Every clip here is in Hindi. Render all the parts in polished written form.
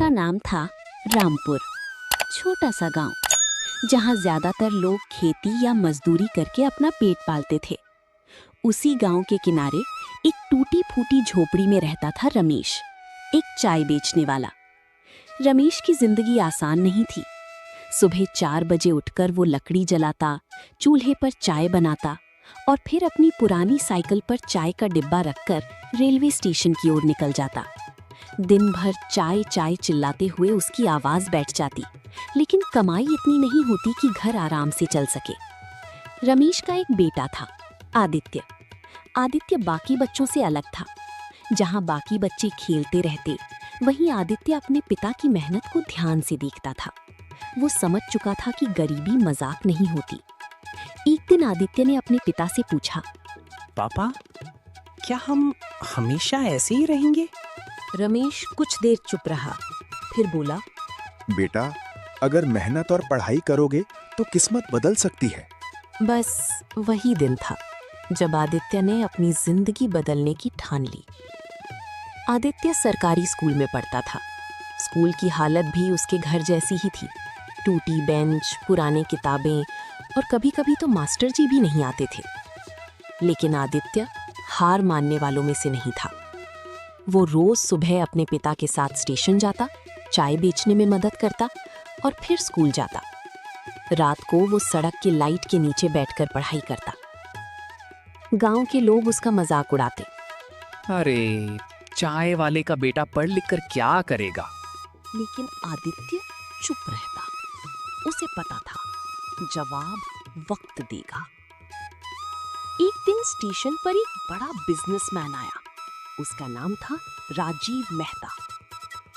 का नाम था रामपुर। छोटा सा गांव जहां ज्यादातर लोग खेती या मजदूरी करके अपना पेट पालते थे। उसी गांव के किनारे एक टूटी फूटी झोपड़ी में रहता था रमेश, एक चाय बेचने वाला। रमेश की जिंदगी आसान नहीं थी। सुबह 4 बजे उठकर वो लकड़ी जलाता, चूल्हे पर चाय बनाता और फिर अपनी पुरानी साइकिल पर चाय का डिब्बा रखकर रेलवे स्टेशन की ओर निकल जाता। दिन भर चाय चाय चिल्लाते हुए उसकी आवाज बैठ जाती, लेकिन कमाई इतनी नहीं होती कि घर आराम से चल सके। रमेश का एक बेटा था, आदित्य। आदित्य बाकी बच्चों से अलग था। जहां बाकी बच्चे खेलते रहते, वहीं आदित्य अपने पिता की मेहनत को ध्यान से देखता था। वो समझ चुका था कि गरीबी मजाक नहीं होती। एक दिन आदित्य ने अपने पिता से पूछा, पापा, क्या हम हमेशा ऐसे ही रहेंगे? रमेश कुछ देर चुप रहा, फिर बोला, बेटा, अगर मेहनत और पढ़ाई करोगे तो किस्मत बदल सकती है। बस वही दिन था जब आदित्य ने अपनी जिंदगी बदलने की ठान ली। आदित्य सरकारी स्कूल में पढ़ता था। स्कूल की हालत भी उसके घर जैसी ही थी। टूटी बेंच, पुराने किताबें और कभी-कभी तो मास्टर जी भी नहीं आते थे। लेकिन आदित्य हार मानने वालों में से नहीं था। वो रोज सुबह अपने पिता के साथ स्टेशन जाता, चाय बेचने में मदद करता और फिर स्कूल जाता। रात को वो सड़क की लाइट के नीचे बैठकर पढ़ाई करता। गांव के लोग उसका मजाक उड़ाते। अरे, चाय वाले का बेटा पढ़ लिख कर क्या करेगा? लेकिन आदित्य चुप रहता। उसे पता था जवाब वक्त देगा। एक दिन स्टेशन पर एक बड़ा बिजनेसमैन आया। उसका नाम था राजीव मेहता।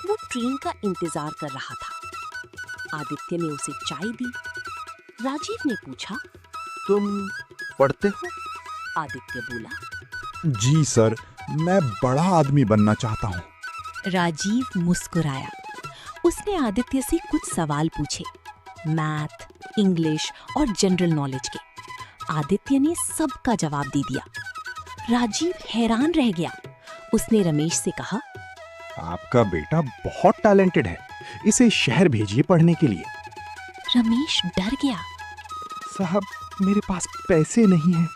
वो ट्रेन का इंतजार कर रहा था। आदित्य ने उसे चाय दी। राजीव ने पूछा, तुम पढ़ते हो? आदित्य बोला, जी सर, मैं बड़ा आदमी बनना चाहता हूँ। राजीव मुस्कुराया। उसने आदित्य से कुछ सवाल पूछे, मैथ, इंग्लिश और जनरल नॉलेज के। आदित्य ने सबका जवाब दे दिया। राजीव हैरान रह गया। उसने रमेश से कहा, आपका बेटा बहुत टैलेंटेड है, इसे शहर भेजिए पढ़ने के लिए। रमेश डर गया। साहब, मेरे पास पैसे नहीं हैं।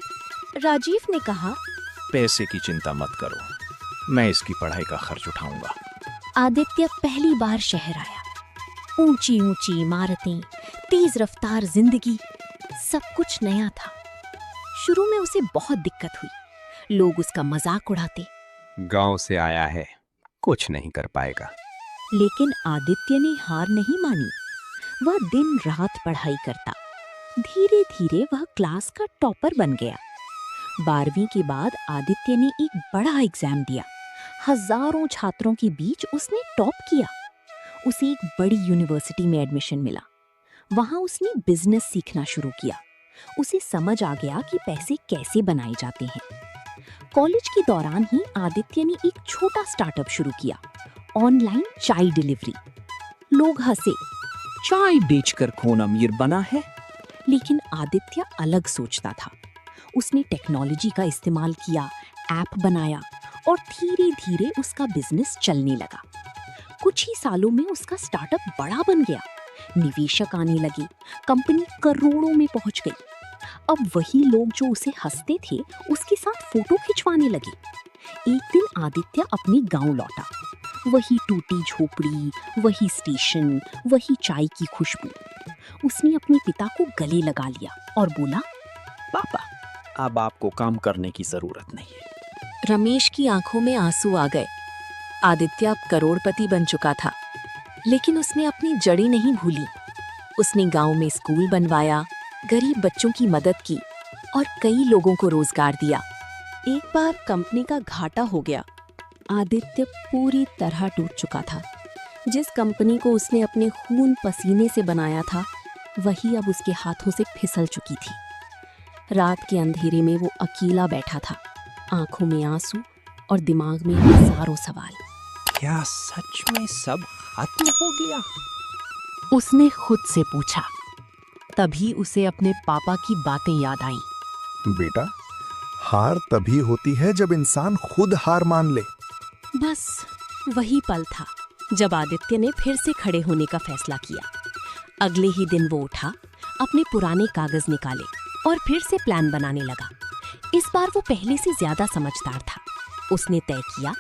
राजीव ने कहा, पैसे की चिंता मत करो, मैं इसकी पढ़ाई का खर्च उठाऊंगा। आदित्य पहली बार शहर आया। ऊंची ऊंची इमारतें, तेज रफ्तार जिंदगी, सब कुछ नया था। शुरू में उसे बहुत दिक्कत हुई। लोग उसका मजाक उड़ाते। गांव से आया है, कुछ नहीं कर पाएगा। लेकिन आदित्य ने हार नहीं मानी। वह दिन रात पढ़ाई करता। धीरे धीरे वह क्लास का टॉपर बन गया। 12वीं के बाद आदित्य ने एक बड़ा एग्जाम दिया। हजारों छात्रों के बीच उसने टॉप किया। उसे एक बड़ी यूनिवर्सिटी में एडमिशन मिला। वहां उसने बिजनेस सीखना शुरू किया। उसे समझ आ गया कि पैसे कैसे बनाए जाते हैं। कॉलेज के दौरान ही आदित्य ने एक छोटा स्टार्टअप शुरू किया, ऑनलाइन चाय डिलीवरी। लोग हंसे, चाय बेचकर कौन अमीर बना है? लेकिन आदित्य अलग सोचता था। उसने टेक्नोलॉजी का इस्तेमाल किया, ऐप बनाया और धीरे धीरे उसका बिजनेस चलने लगा। कुछ ही सालों में उसका स्टार्टअप बड़ा बन गया। निवेशक आने लगे, कंपनी करोड़ों में पहुंच गई। अब वही लोग जो उसे हंसते थे, उसके साथ फोटो खिंचवाने लगे। एक दिन आदित्य अपने गांव लौटा। वही टूटी झोपड़ी, वही स्टेशन, वही चाय की खुशबू। उसने अपने पिता को गले लगा लिया और बोला, पापा, अब आपको काम करने की जरूरत नहीं है। रमेश की आंखों में आंसू आ गए। आदित्य अब करोड़पति बन चुका था, लेकिन उसने अपनी जड़ी नहीं भूली। उसने गांव में स्कूल बनवाया, गरीब बच्चों की मदद की और कई लोगों को रोजगार दिया। एक बार कंपनी का घाटा हो गया। आदित्य पूरी तरह टूट चुका था। जिस कंपनी को उसने अपने खून पसीने से बनाया था, वही अब उसके हाथों से फिसल चुकी थी। रात के अंधेरे में वो अकेला बैठा था, आंखों में आंसू और दिमाग में हजारों सवाल। क्या सच में सब खत्म हो गया? उसने खुद से पूछा। तभी उसे अपने पापा की बातें याद आईं। बेटा, हार तभी होती है जब इंसान खुद हार मान ले। बस वही पल था जब आदित्य ने फिर से खड़े होने का फैसला किया। अगले ही दिन वो उठा, अपने पुराने कागज निकाले और फिर से प्लान बनाने लगा। इस बार वो पहले से ज्यादा समझदार था। उसने तय किया,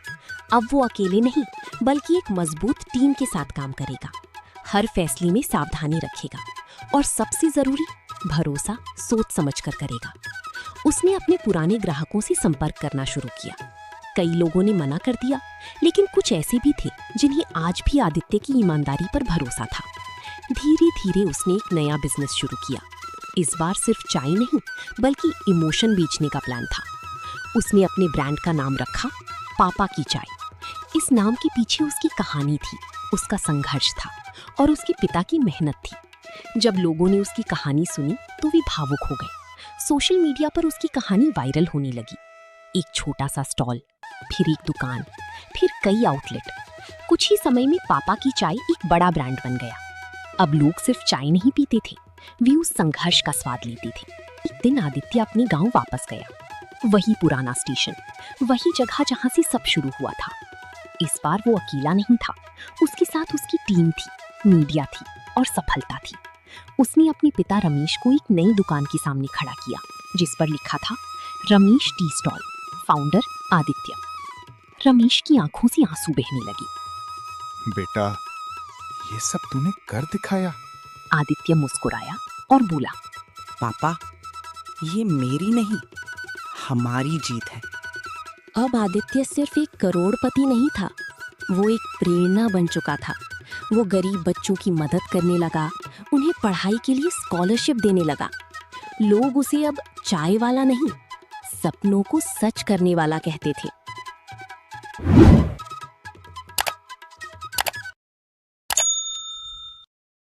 अब वो अकेले नहीं बल्कि एक मजबूत टीम के साथ काम करेगा। हर फैसले में सावधानी रखेगा और सबसे जरूरी, भरोसा सोच समझकर करेगा। उसने अपने पुराने ग्राहकों से संपर्क करना शुरू किया। कई लोगों ने मना कर दिया, लेकिन कुछ ऐसे भी थे जिन्हें आज भी आदित्य की ईमानदारी पर भरोसा था। धीरे धीरे उसने एक नया बिजनेस शुरू किया। इस बार सिर्फ चाय नहीं बल्कि इमोशन बेचने का प्लान था। उसने अपने ब्रांड का नाम रखा पापा की चाय। इस नाम के पीछे उसकी कहानी थी, उसका संघर्ष था और उसके पिता की मेहनत थी। जब लोगों ने उसकी कहानी सुनी तो वे भावुक हो गए। सोशल मीडिया पर उसकी कहानी वायरल होने लगी। एक छोटा सा स्टॉल, फिर एक दुकान, फिर कई आउटलेट। कुछ ही समय में पापा की चाय एक बड़ा ब्रांड बन गया। अब लोग सिर्फ चाय नहीं पीते थे, वे उस संघर्ष का स्वाद लेते थे। एक दिन आदित्य अपने गांव वापस गया। वही पुराना स्टेशन, वही जगह जहां से सब शुरू हुआ था। इस बार वो अकेला नहीं था, उसके साथ उसकी टीम थी, मीडिया थी और सफलता थी। उसने अपने पिता रमेश को एक नई दुकान के सामने खड़ा किया, जिस पर लिखा था Ramesh tea stall, founder Aditya. Ramesh की आंखों से आंसू बहने लगे। बेटा, ये सब तूने कर दिखाया। आदित्य मुस्कुराया और बोला, पापा, ये मेरी नहीं, हमारी जीत है। अब आदित्य सिर्फ एक करोड़पति नहीं था, वो एक प्रेरणा बन चुका था। वो गरीब बच्चों की मदद करने लगा, उन्हें पढ़ाई के लिए स्कॉलरशिप देने लगा। लोग उसे अब चाय वाला नहीं, सपनों को सच करने वाला कहते थे।